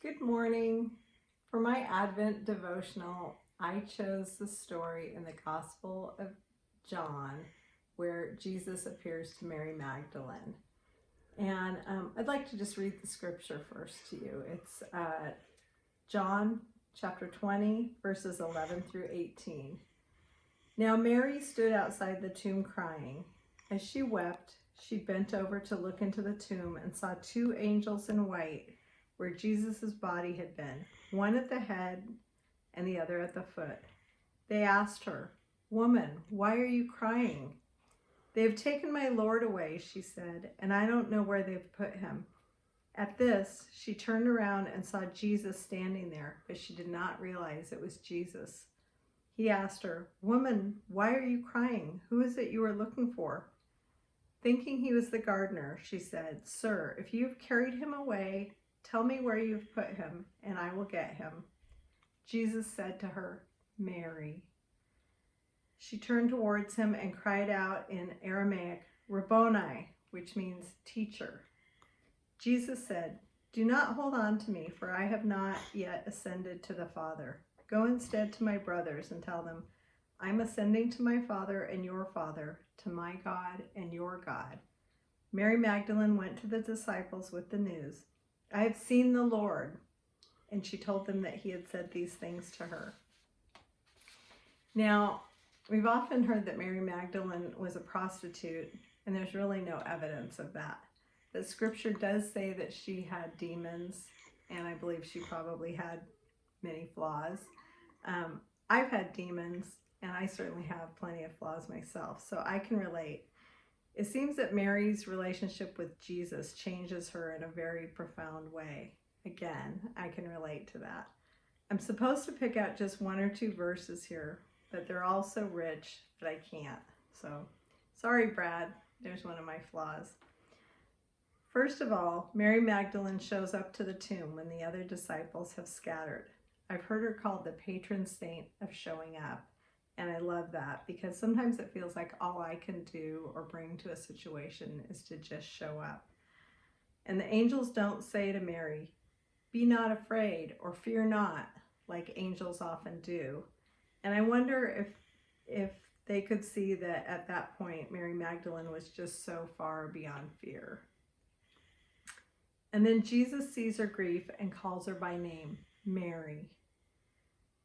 Good morning. For my Advent devotional, I chose the story in the Gospel of John where Jesus appears to Mary Magdalene. And I'd like to just read the scripture first to you. It's John chapter 20, verses 11 through 18. Now Mary stood outside the tomb crying. As she wept, she bent over to look into the tomb and saw two angels in white where Jesus' body had been, one at the head and the other at the foot. They asked her, "Woman, why are you crying?" "They have taken my Lord away," she said, "and I don't know where they've put him." At this, she turned around and saw Jesus standing there, but she did not realize it was Jesus. He asked her, "Woman, why are you crying? Who is it you are looking for?" Thinking he was the gardener, she said, "Sir, if you have carried him away, tell me where you have put him, and I will get him." Jesus said to her, "Mary." She turned towards him and cried out in Aramaic, "Rabboni," which means teacher. Jesus said, "Do not hold on to me, for I have not yet ascended to the Father. Go instead to my brothers and tell them, I'm ascending to my Father and your Father, to my God and your God." Mary Magdalene went to the disciples with the news, "I have seen the Lord," and she told them that he had said these things to her. Now, we've often heard that Mary Magdalene was a prostitute, and there's really no evidence of that. The scripture does say that she had demons, and I believe she probably had many flaws. I've had demons, and I certainly have plenty of flaws myself, so I can relate. It seems that Mary's relationship with Jesus changes her in a very profound way. Again, I can relate to that. I'm supposed to pick out just one or two verses here, but they're all so rich that I can't. So, sorry, Brad, there's one of my flaws. First of all, Mary Magdalene shows up to the tomb when the other disciples have scattered. I've heard her called the patron saint of showing up. And I love that because sometimes it feels like all I can do or bring to a situation is to just show up. And the angels don't say to Mary, "Be not afraid," or "Fear not," like angels often do. And I wonder if they could see that at that point, Mary Magdalene was just so far beyond fear. And then Jesus sees her grief and calls her by name, Mary.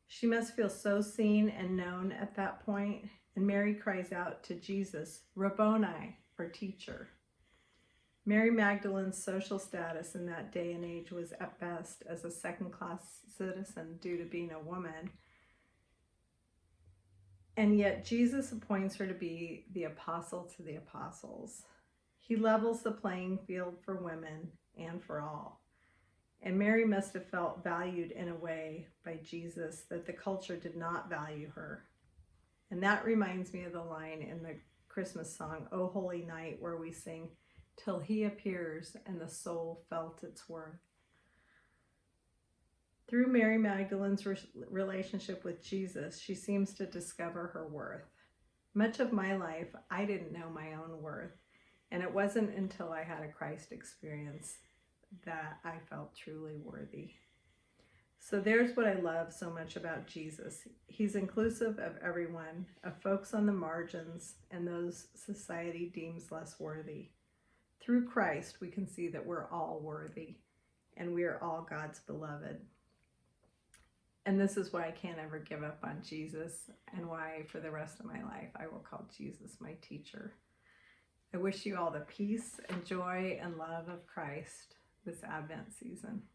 She must feel so seen and known at that point, and Mary cries out to Jesus, "Rabboni," or teacher. Mary Magdalene's social status in that day and age was at best as a second-class citizen due to being a woman. And yet Jesus appoints her to be the apostle to the apostles. He levels the playing field for women and for all. And Mary must have felt valued in a way by Jesus that the culture did not value her. And that reminds me of the line in the Christmas song, "O Holy Night," where we sing, "Till he appears and the soul felt its worth." Through Mary Magdalene's relationship with Jesus, she seems to discover her worth. Much of my life, I didn't know my own worth. And it wasn't until I had a Christ experience that I felt truly worthy. So there's what I love so much about Jesus. He's inclusive of everyone, of folks on the margins and those society deems less worthy. Through Christ, we can see that we're all worthy and we are all God's beloved. And this is why I can't ever give up on Jesus and why for the rest of my life I will call Jesus my teacher. I wish you all the peace and joy and love of Christ this Advent season.